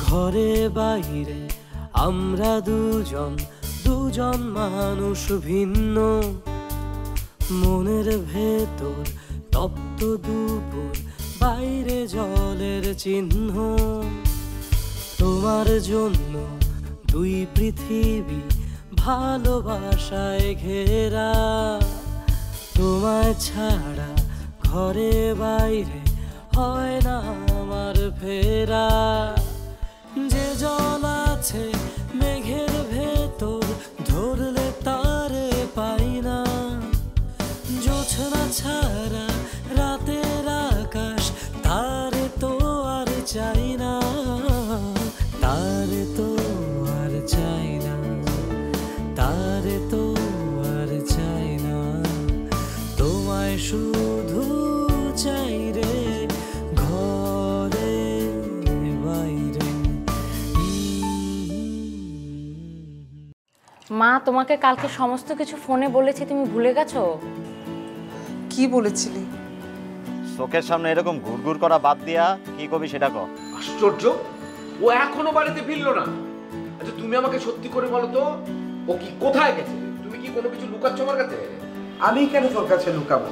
ঘরে বাইরে আমরা দুজন দুজন মানুষ ভিন্ন, মনের ভেতর তপ্ত দুপুর, বাইরে জলের চিহ্ন। তোমার জন্য দুই পৃথিবী ভালোবাসায় ঘেরা, তোমায় ছাড়া ঘরে বাইরে হয় না আমার ফেরা। যে জল আছে মেঘের ভেতর ধরলে তারে পাই না, জোছনা ছাড়া রাতের আকাশ তারে তো আর চাই না, তারে তো আর চাই না, তারে তো আর চাই না। তোমায় শুধু চাই রে ঘরে বাইরে। মা তোমাকে কালকে সমস্ত কিছু ফোনে বলেছি, তুমি ভুলে গেছো? কি বলেছিলি? চোখের সামনে এরকম ঘুরঘুর করা বাদ দিয়া কি কবি সেটা কর। আশ্চর্য, ও এখনো বাড়িতে ফিরলো না। আচ্ছা তুমি আমাকে সত্যি করে বলো তো, ও কি কোথায় গেছে? তুমি কি কোনো কিছু লুকাচ্ছ আমার কাছে? আমি কেন তোর কাছে লুকাবো?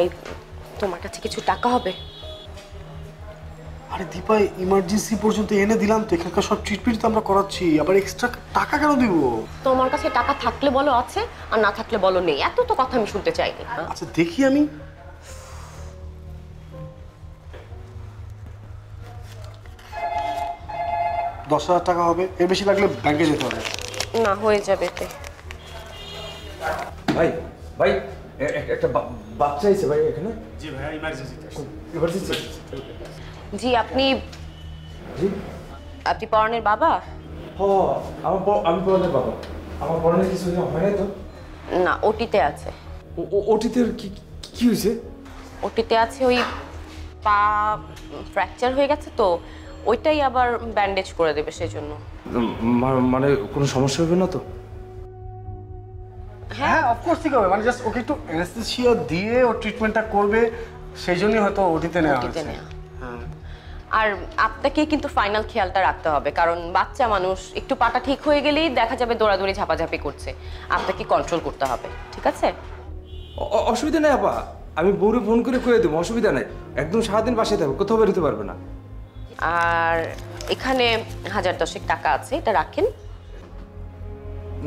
এই তোমার কাছে কিছু টাকা হবে? আরে দীপা, ইমার্জেন্সি পর্যন্ত এনে দিলাম তো, এখানকার সব ট্রিটমেন্ট তো আমরা করাচ্ছি, আবার এক্সট্রা টাকা কেন দিব? তোমার কাছে টাকা থাকলে বলো আছে, আর না থাকলে বলো নেই। এত তো কথা আমি শুনতে চাইনি। আচ্ছা দেখি, আমি 10,000 টাকা হবে, এর বেশি লাগলে ব্যাংকে যেতে হবে। না, হয়ে যাবে এতে। ভাই ভাই একটা বাচ্চা আছে ভাই এখানে। জি ভাইয়া, ইমার্জেন্সি। জি আপনি জি আপনি পরাণের বাবা? আমি পড়ানোর বাবা। আমার পড়ানোর কিছু হয় না তো? না, ওটিতে আছে। ওটিতে কি হয়েছে? ওটিতে আছে, ওই পা ফ্র্যাকচার হয়ে গেছে তো, ওইটাই আবার ব্যান্ডেজ করে দেবে সেজন্য। মানে কোনো সমস্যা হবে না তো? হ্যাঁ অফকোর্স ঠিক হবে, মানে জাস্ট ওকে একটু অ্যানেস্থেসিয়া দিয়ে ও ট্রিটমেন্টটা করবে, সেই জন্যই হয়তো ওটিতে নেওয়া হয়েছে। আর আপনাকে কিন্তু ফাইনাল খেয়ালটা রাখতে হবে, কারণ বাচ্চা মানুষ, একটু পাটা ঠিক হয়ে গেলেই দেখা যাবে দৌড়াদৌড়ি ঝাপাঝাপি করছে। আপনাকে কন্ট্রোল করতে হবে, ঠিক আছে? অসুবিধা নেই আপা, আমি বউরে ফোন করে কয়ে দেবো, অসুবিধা নেই। একদম সারাদিন বাসায় থাকবে, কোথাও বেরোতে পারবে না। আর এখানে 1010 টাকা আছে, এটা রাখেন।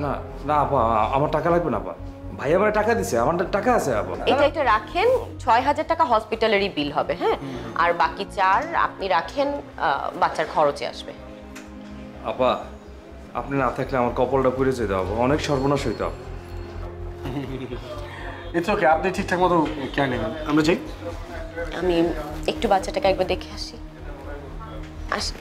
না না আপা, আমার টাকা লাগবে না আপা, ভাই আমার টাকা দিছে, আমার টাকা আছে আপা। এটা রাখেন, 6000 টাকা হসপিটালেরই বিল হবে, হ্যাঁ? আর বাকি 4 আপনি রাখেন, বাচ্চার খরচে আসবে। আপা আপনি না থাকলে আমার কপালটা পুড়ে যেতে হবে, অনেক সর্বনাশ হইতে হবে। ইটস ওকে, আপনি ঠিকঠাক মতো কেয়ার নেবেন, আমরা যাই। আমি একটু বাচ্চাটাকে একবার দেখে আসি। আসি।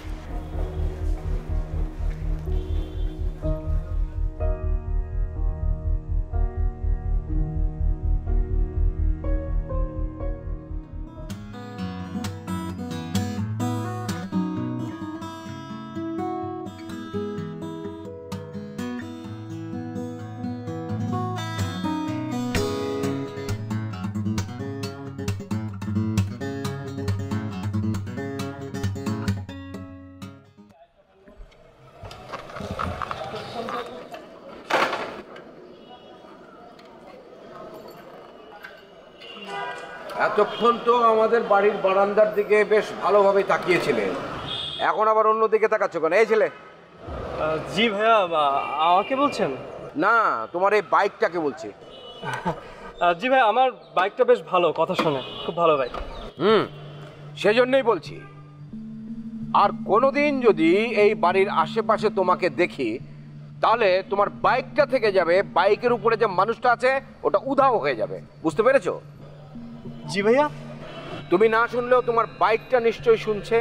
এতক্ষণ তো আমাদের বাড়ির বারান্দার দিকে বেশ ভালোভাবে তাকিয়েছিলেন, এখন আবার অন্য দিকে তাকাচ্ছ কেন? এই ছেলে। জি ভাইয়া, আমাকে বলছেন? না, তোমার এই বাইকটাকে বলছি। জি ভাই, আমার বাইকটা বেশ ভালো, কথা শোনে, খুব ভালো বাইক। সেজন্যই বলছি, আর কোনোদিন যদি এই বাড়ির আশেপাশে তোমাকে দেখি, তাহলে তোমার বাইকটা থেকে যাবে, বাইকের উপরে যে মানুষটা আছে ওটা উধাও হয়ে যাবে, বুঝতে পেরেছো? জি ভাইয়া। তুমি না শুনলেও তোমার বাইকটা নিশ্চয়ই শুনছে,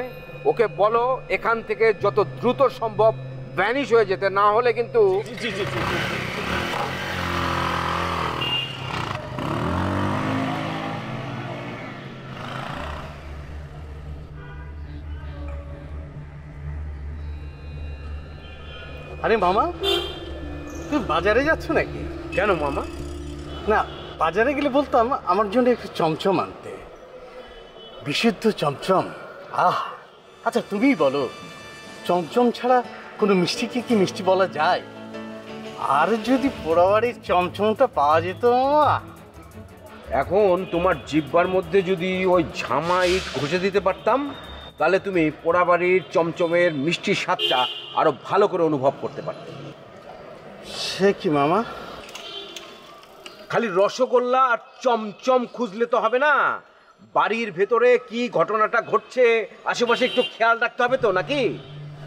ওকে বলো এখান থেকে যত দ্রুত সম্ভব ভ্যানিশ হয়ে যেতে, না হলে কিন্তু। জি জি জি। আরে মামা, তুমি বাজারে যাচ্ছ নাকি? কেন মামা? না, বাজারে গেলে বলতাম আমার জন্য একটু চমচম আনতে, বিশুদ্ধ চমচম। আচ্ছা তুমিই বলো, চমচম ছাড়া কোনো মিষ্টিকে কি মিষ্টি বলা যায়? আর যদি পোড়াবাড়ির চমচমটা পাওয়া যেত মামা। এখন তোমার জিব্বার মধ্যে যদি ওই ঝামা ইট ঘষে দিতে পারতাম, তাহলে তুমি পোড়াবাড়ির চমচমের মিষ্টির স্বাদটা আরো ভালো করে অনুভব করতে পারতে। সে কি মামা? খালি রসগোল্লা আর চমচম খুঁজলে তো হবে না, বাড়ির ভেতরে কি ঘটনাটা ঘটছে আশেপাশে একটু খেয়াল রাখতে হবে তো, নাকি?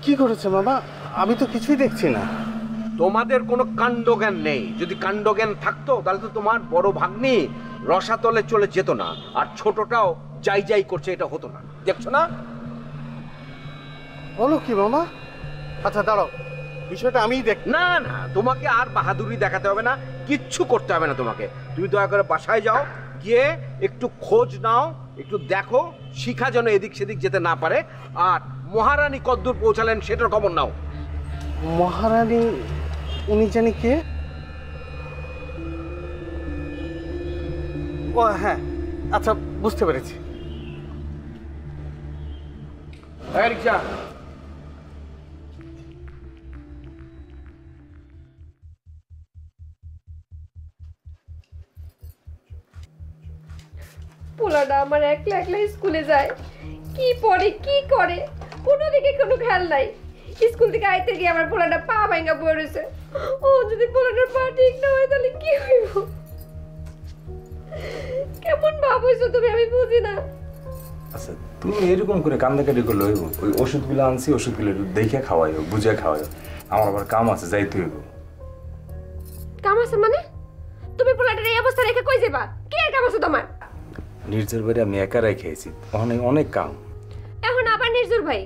কি করেছে মামা? আমি তো কিছুই দেখছি না। তোমাদের কোনো কাণ্ডজ্ঞান নেই। যদি কাণ্ডজ্ঞান থাকতো তাহলে তো তোমার বড় ভাগ্নি রসাতলে চলে যেত না, আর ছোটটাও যাই যাই করছে এটা হতো না। দেখছো না? বলো কি মামা? আচ্ছা দাঁড়াও, বিষয়টা আমিই দেখ। না না, তোমাকে আর বাহাদুরি দেখাতে হবে না, কিচ্ছু করতে হবে না তোমাকে। তুমি দয়া করে বাসায় যাও, গিয়ে একটু খোঁজ নাও, একটু দেখো শিখা যেন এদিক সেদিক যেতে না পারে, আর মহারানী কদ্দূর পৌঁছালেন সেটার খবর নাও। মহারানী? উনি জানি কে? ও হ্যাঁ, আচ্ছা বুঝতে পেরেছি। রিক্সা। পোলাটা আমার একলা একলা স্কুলে যায়, কি পড়ে কি করে কোনো দিকে কোনো খেয়াল নাই। স্কুল থেকে আইতে গিয়ে আমার পোলাটা পা ভাঙা পড়ে রয়েছে। ও যদি পোলাটার পা ঠিক না হয় তাহলে কি হইব? কেমন ভাব হইছো তুমি, আমি বুঝি না। আচ্ছা তুমি এরকম করে কান্দাকাটি করলে হইব? ওই ওষুধগুলো আনছি, ওষুধগুলো একটু দেখে খাওয়াইও, বুঝে খাওয়াইও। আমার আবার কাম আছে, যাইতে হইব। কাম আছে মানে? তুমি পোলাটার এই অবস্থা রেখে কই যাবা? কি আর কাম আছে তোমার? নির্জর বাইরে আমি একা রেখেছি, অনেক অনেক কাম। এখন আবার নির্জর ভাই?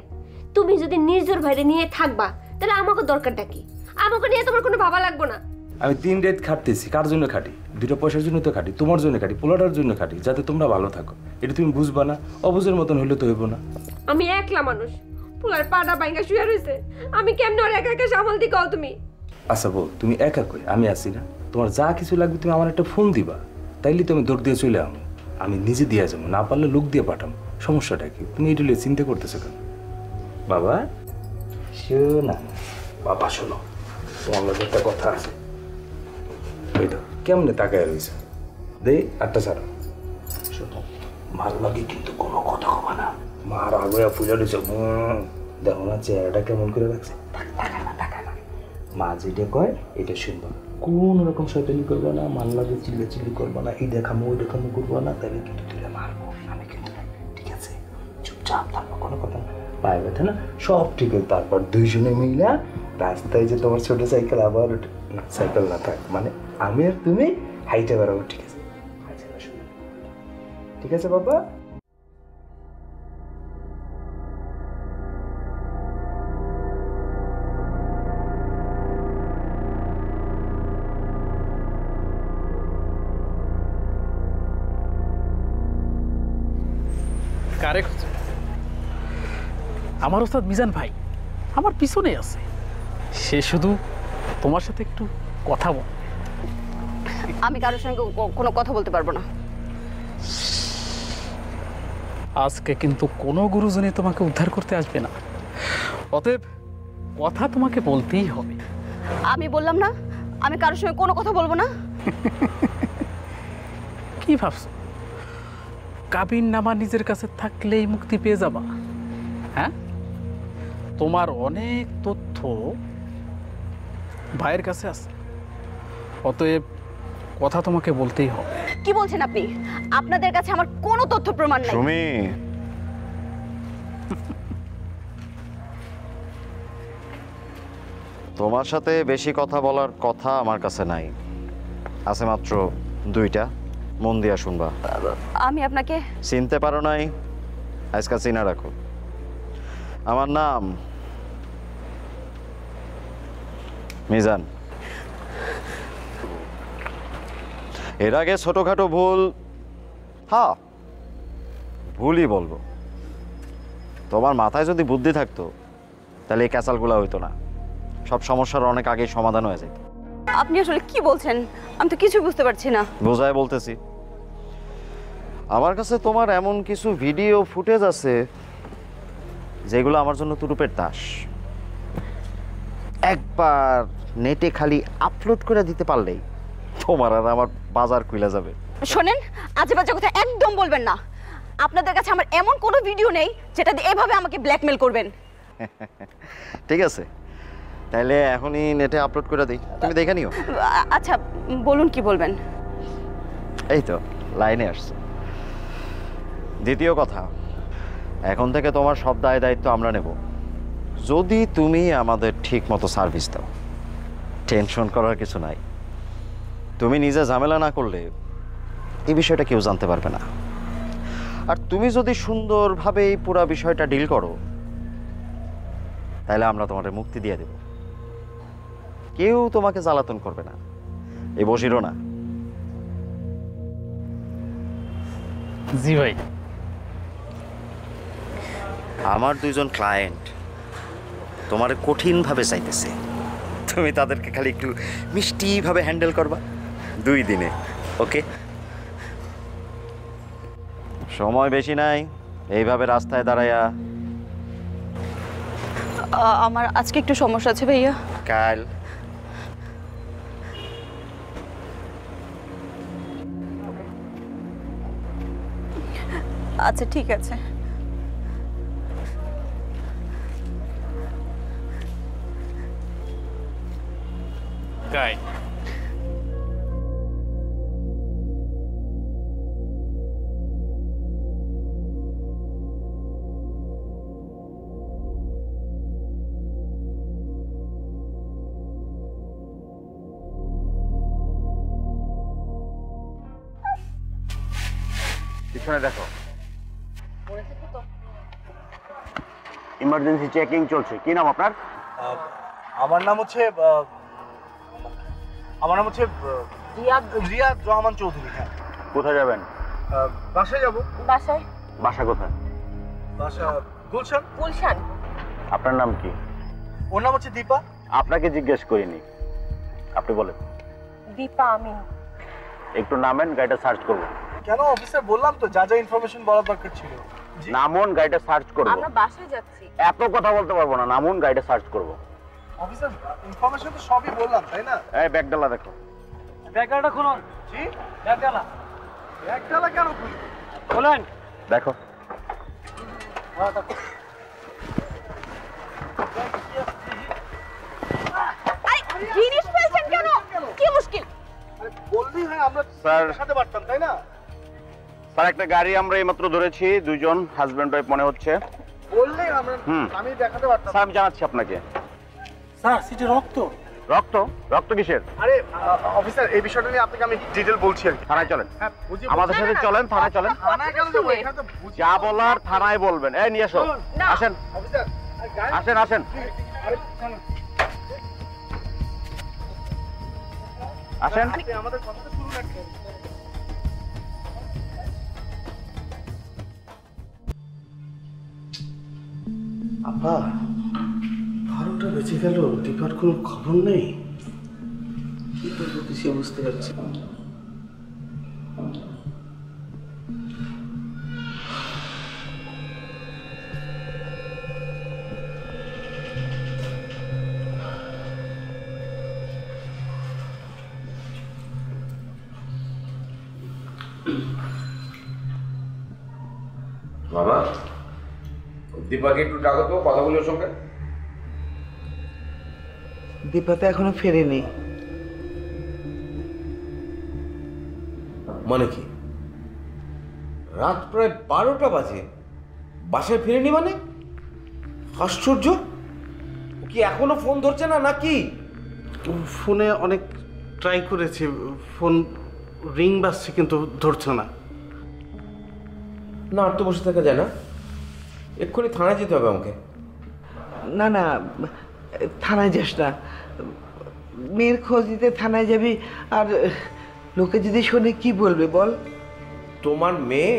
তুমি যদি নির্জর ভাইরে নিয়ে থাকবা তাহলে আমাকে দরকারটা কি? আমাকে নিয়ে তোমার কোনো ভাবা লাগবে না। আমি 3 রাত খাটতেছি, কার জন্য খাটি? 2টা পয়সার জন্য তো খাটি, তোমার জন্য খাটি, পোলাটার জন্য খাটি, যাতে তোমরা ভালো থাকো। এটা তুমি বুঝবা না, অবুঝের মতন হইলে তো হইব না। আমি একলা মানুষ, পোলার পাটা বাইঙ্গা শুয়ে রয়েছে, আমি কেমনে ওর একা একা সামাল দি কও তুমি? আচ্ছা বল, তুমি একা কই? আমি আছি না? তোমার যা কিছু লাগবে তুমি আমার একটা ফোন দিবা, তাইলে তুমি দৌড় দিয়ে চলে আমো। আমি নিজে দিয়ে যাবো, না পারলে লোক দিয়ে পাঠাম। সমস্যাটা কি? তুমি এটা নিয়ে চিন্তা করতেছো কেন? বাবা শোনা, বাবা শোনো, তোমার লগে একটা কথা আছে। ওই তো কেমনে তাকায় রয়েছে, দে আটটা ছাড়ো। শোনো, মার লাগে কিন্তু কোনো কথা কবা না। মার আগে ফুলে রয়েছে, দেখো না চেহারাটা কেমন করে রাখছে। মা যেটা কয় এটা শুনবা, কোন রকম শয়তানি করবো না, মান লাগে চিল্লি করবো না, এই দেখামো ওই দেখামো করবো না, তাহলে কিন্তু তুলে মারবো আমি কিন্তু। ঠিক আছে, চুপচাপ থাকবো, কোনো কথা না। পায়ে ব্যথা না, সব ঠিক আছে। তারপর 2 জনে মিলা রাস্তায় যে তোমার ছোট সাইকেল আবার না, সাইকেল না থাক, মানে আমি আর তুমি হাইটে বেড়াবো। ঠিক আছে? ঠিক আছে বাবা? কারে খুঁজে? আমার ওস্তাদ মিজান ভাই আমার পিছনে আছে, সে শুধু তোমার সাথে একটু কথা বল। আমি কারোর সঙ্গে কোনো কথা বলতে পারবো না। আজকে কিন্তু কোনো গুরুজনই তোমাকে উদ্ধার করতে আসবে না, অতএব কথা তোমাকে বলতেই হবে। আমি বললাম না আমি কারোর সঙ্গে কোনো কথা বলবো না। কি ভাবছো কাবিন নামা নিজের কাছে থাকলেই মুক্তি পেয়ে যাবা? হ্যাঁ, তোমার অনেক তথ্য ভাইয়ের কাছে আছে, অতএব কথা তোমাকে বলতেই হবে। কি বলছেন আপনি? আপনাদের কাছে আমার কোনো তথ্য প্রমাণ নাই। সুমি, তোমার সাথে বেশি কথা বলার কথা আমার কাছে নাই, আছে মাত্র 2টা। মন দিয়া শুনবা। আমি আপনাকে চিনতে পারো নাই? আজকাল চিনা রাখো। আমার নাম মিজান। এর আগে ছোটখাটো ভুল, হ্যাঁ ভুলই বলবো। তোমার মাথায় যদি বুদ্ধি থাকতো তাহলে এই ক্যাসালগুলো হইতো না। সব সমস্যার অনেক আগেই সমাধান হয়ে যেত। আপনি আসলে কি বলছেন? আমি তো কিছু বুঝতে পারছি না। বোঝায় বলতেছি, আমার কাছে তোমার এমন কিছু ভিডিও ফুটেজ আছে যেগুলো আমার জন্য তুরুপের তাস। একবার নেটে খালি আপলোড করে দিতে পারলেই তোমার আর আমার বাজার খুলে যাবে। শোনেন, আজে বাজে কথা একদম বলবেন না। আপনাদের কাছে আমার এমন কোনো ভিডিও নেই যেটা দিয়ে এভাবে আমাকে ব্ল্যাকমেল করবেন। ঠিক আছে, তাহলে এখনই নেটে আপলোড করে দিই, তুমি দেখে নিও। আচ্ছা বলুন, কি বলবেন? এই তো লাইনে আসছে। দ্বিতীয় কথা, এখন থেকে তোমার সব দায় দায়িত্ব আমরা নেব, যদি তুমি আমাদের ঠিক মতো সার্ভিস দাও। টেনশন করার কিছু নাই। তুমি নিজে ঝামেলা না করলে এই বিষয়টা কেউ জানতে পারবে না। আর তুমি যদি সুন্দরভাবে এই পুরো বিষয়টা ডিল করো, তাহলে আমরা তোমাদের মুক্তি দিয়ে দেব। কেউ তোমাকে জ্বালাতন করবে না, এই বসিরও না। জি ভাই। আমার দুইজন ক্লায়েন্ট তোমার কঠিনভাবে চাইতেছে, তুমি তাদেরকে খালি একটু মিষ্টিভাবে হ্যান্ডেল করবা 2 দিনে। ওকে? সময় বেশি নাই, এইভাবে রাস্তায় দাঁড়ায়া। আমার আজকে একটু সমস্যা আছে ভাইয়া। কাল আচ্ছা ঠিক আছে। গাই পিছনে দেখো, ইমার্জেন্সি চেকিং চলছে। কি নাম আপনার? আমার নাম হচ্ছে রিয়াদ রহমান চৌধুরী। হ্যাঁ। কোথায় যাবেন? বাসায় যাবো। বাসায়? বাসা কোথায়? বাসা গুলশান। গুলশান? আপনার নাম কি? ওর নাম হচ্ছে দীপা। আপনাকে জিজ্ঞেস করিনি, আপনি বলেন। দীপা আমিন। একটু নামেন, গাড়িটা সার্চ করবো। কেন অফিসার, বললাম তো যা যা ইনফরমেশন বলার দরকার ছিল। নামুন, গাড়িটা সার্চ করবো। আমরা বাসায় যাচ্ছি। এত কথা বলতে পারবো না, নামুন, গাড়িটা সার্চ করবো। অফিসার ইনফরমেশন তো সবই বললাম, তাই না? এই ব্যাগডালা দেখো। ব্যাগটা খুলুন। জি, ব্যাগডালা ব্যাগডালা কেন খুলি? খুলেন। দেখো। আরে জিনিস ফেলছেন কেন? কি মুশকিল? আরে বললেই হয়, আমরা স্যার, দেখাতে পারতাম, তাই না? স্যার একটা গাড়ি আমরা এইমাত্র ধরেছি, 2 জন হাজব্যান্ড ওয়াইফ মনে হচ্ছে। বললেই আমরা, আমি দেখাতে পারতাম। স্যার আমি জানাচ্ছি আপনাকে। স্যার সিটে রক্ত। রক্ত? রক্ত কিসের? আরে অফিসার, এই বিষয়টা নিয়ে আপনাকে আমি ডিটেল বলছি আর কি। থানায় চলেন। হ্যাঁ, আমাদের সাথে চলেন, থানায় চলেন। থানায় কেন যাবো? এখানে তো যা বলার থানায় বলবেন। এই নিয়ে এসো, আসেন অফিসার, আসেন আসেন আসেন। আমাদের কথাটা শুনুন একটা। আপা, 12টা বেঁচে গেল, দীপার কোনো খবর নেই। কি করবো কিছু বুঝতে পারছি না। বাবা, দীপাকে একটু ডাকো তো, কথা বলি ওর সঙ্গে। দীপা তো এখনো ফেরেনি। মানে কি? রাত প্রায় 12টা বাজে, বাসায় ফিরেনি মানে? আশ্চর্য, ও কি এখনো ফোন ধরছে না নাকি? ফোনে অনেক ট্রাই করেছি, ফোন রিং বাজছে কিন্তু ধরছে না। না, আর তো বসে থাকা যায় না, এক্ষুনি থানায় যেতে হবে আমাকে। না না, থানায় যাস না। মেয়ের খোঁজ দিতে থানায় যাবি, আর লোকে যদি শোনে কি বলবে বল? তোমার মেয়ে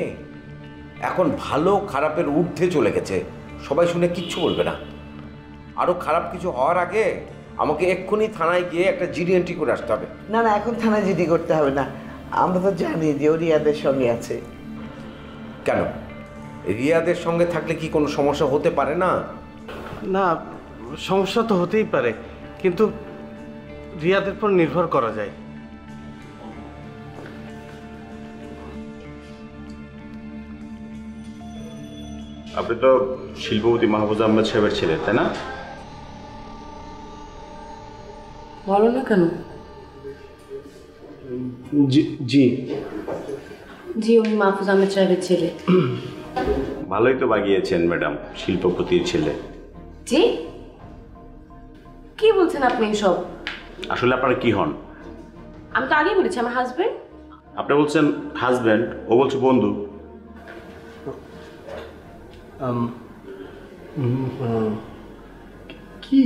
এখন ভালো খারাপের ঊর্ধ্বে চলে গেছে, সবাই শুনে কিচ্ছু বলবে না। আরো খারাপ কিছু হওয়ার আগে আমাকে এক্ষুনি থানায় গিয়ে একটা জিডি এন্ট্রি করে আসতে হবে। না না, এখন থানায় জিডি করতে হবে না, আমরা তো জানি যে ও রিয়াদের সঙ্গে আছে। কেন, রিয়াদের সঙ্গে থাকলে কি কোনো সমস্যা হতে পারে না? না, সমস্যা তো হতেই পারে, কিন্তু রিয়াদের পর নির্ভর করা যায়। আপনি তো শিল্পপতি মাহবুজ আহমেদ সাহেবের ছেলে, তাই না? বলো না কেন? জি জি জি, উনি মাহফুজ আহমেদ সাহেবের ছেলে। ভালোই তো বাগিয়েছেন ম্যাডাম, শিল্পপতির ছেলে। জি, কি বলছেন আপনি এসব? আসলে আপনারা কি হন? আমি তো আগেই বলেছি আমার হাজবেন্ড। আপনি বলছেন হাজব্যান্ড, ও বলছে বন্ধু। কি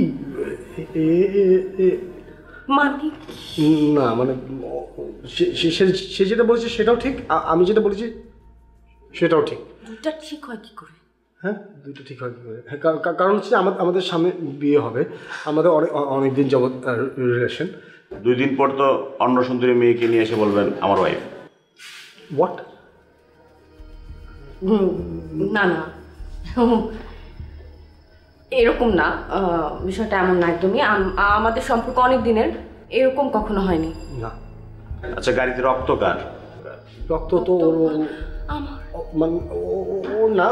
মানে না, মানে সে যেটা বলেছে সেটাও ঠিক, আমি যেটা বলেছি সেটাও ঠিক। দুটা ঠিক হয় কি করে? হ্যাঁ, দুটো ঠিক হয় কি করে? হ্যাঁ, কারণ হচ্ছে আমাদের সামনে বিয়ে হবে, আমাদের অনেক দিন যাবত রিলেশন। 2 দিন পর তো অন্য সুন্দরী মেয়েকে নিয়ে এসে বলবেন আমার ওয়াইফ। হোয়াট? না না, এরকম না, বিষয়টা এমন না একদমই। আমাদের সম্পর্ক অনেক দিনের, এরকম কখনো হয়নি। না। আচ্ছা, গাড়িতে রক্ত কার? রক্ত তো ওর না,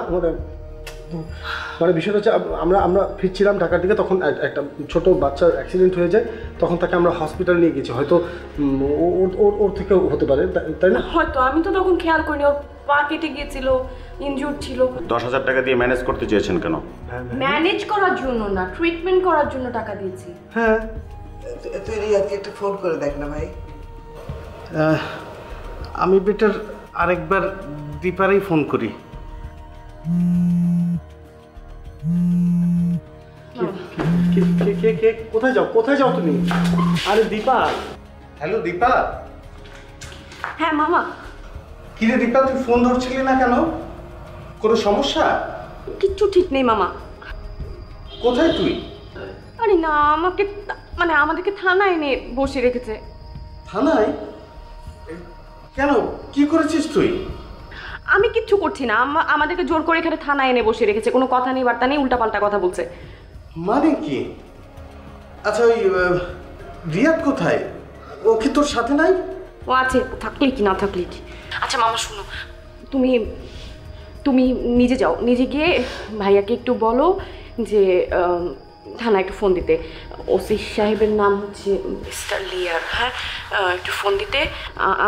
মানে বিষয়টা হচ্ছে আমরা ফিরছিলাম ঢাকার দিকে, তখন একটা ছোট বাচ্চার অ্যাক্সিডেন্ট হয়ে যায়, তখন তাকে আমরা হসপিটাল নিয়ে গেছি। হয়তো ওর থেকেও হতে পারে, তাই না? হয়তো, আমি তো তখন খেয়াল করিনি। ওর পা কেটে গিয়েছিল, ইনজুর্ড ছিল। 10,000 টাকা দিয়ে ম্যানেজ করতে চেয়েছেন কেন? ম্যানেজ করার জন্য না, ট্রিটমেন্ট করার জন্য টাকা দিয়েছি। হ্যাঁ, তুই রিয়াদকে একটা ফোন করে দেখ না ভাই। আমি বেটার আরেকবার দীপারেই ফোন করি। কোথায় যাও তুমি? আরে দীপা। হ্যালো দীপা। হ্যাঁ মামা। কিরে দীপা, তুই ফোন ধরছিলি না কেন? কোনো সমস্যা? কিচ্ছু ঠিক নেই মামা। কোথায় তুই? আরে না, আমাদেরকে থানায় এনে বসে রেখেছে। থানায়? কেন, কি করেছিস তুই? আমি কিচ্ছু করছি না, আমাদেরকে জোর করে এখানে থানায় এনে বসে রেখেছে। কোনো কথা নেই, বার্তা নেই, উল্টাপাল্টা কথা বলছে। মানে কি? আচ্ছা, ওই রিয়াদ কোথায়? ও কি তোর সাথে নাই? ও আছে, থাকলে কি না থাকলে কি। আচ্ছা মামা শুনো, তুমি নিজে যাও, নিজে গিয়ে ভাইয়াকে একটু বলো যে থানায় একটু ফোন দিতে। ওসি সাহেবের নাম হচ্ছে মিস্টার লিয়ার। হ্যাঁ, একটু ফোন দিতে।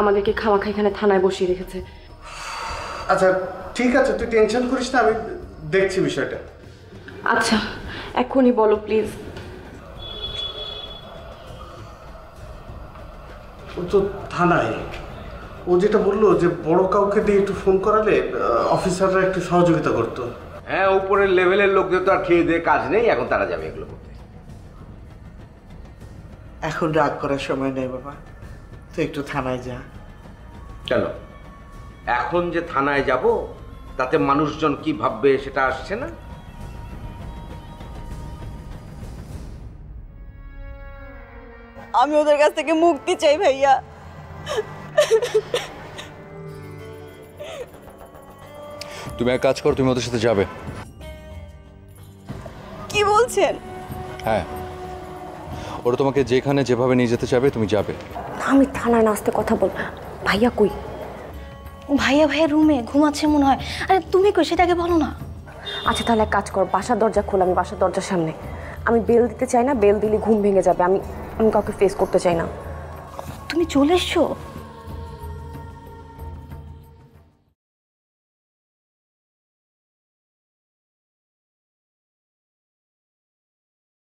আমাদেরকে খামাখা এখানে থানায় বসিয়ে রেখেছে। আচ্ছা ঠিক আছে, তুই টেনশন করিস না, আমি দেখছি বিষয়টা। আচ্ছা, এখনই বলো প্লিজ। ও তো থানায়, ও যেটা বললো যে বড় কাউকে দিয়ে একটু ফোন করালে অফিসাররা একটু সহযোগিতা করতো। হ্যাঁ, উপরের লেভেলের লোকদের তো আর খেয়ে দিয়ে কাজ নেই, এখন তারা যাবে এগুলো করতে। এখন রাগ করার সময় নেই বাবা, তুই একটু থানায় যা। কেন, এখন যে থানায় যাব তাতে মানুষজন কি ভাববে সেটা আসছে না? আমি ওদের কাছ থেকে মুক্তি চাই ভাইয়া। তুমি এক কাজ করো, তুমি ওদের সাথে যাবে। কি বলছেন? হ্যাঁ, ওরা তোমাকে যেখানে যেভাবে নিয়ে যেতে চাবে তুমি যাবে। আমি থানায় না আসতে কথা বল। ভাইয়া কই? ভাইয়া রুমে ঘুমাচ্ছে মনে হয়। আরে তুমি কই সেটাকে বলো না। আচ্ছা তাহলে এক কাজ কর, বাসার দরজা খোল। আমি বাসার দরজার সামনে। আমি বেল দিতে চাই না, বেল দিলে ঘুম ভেঙে যাবে। আমি কাউকে ফেস করতে চাই না। তুমি চলে এসছো?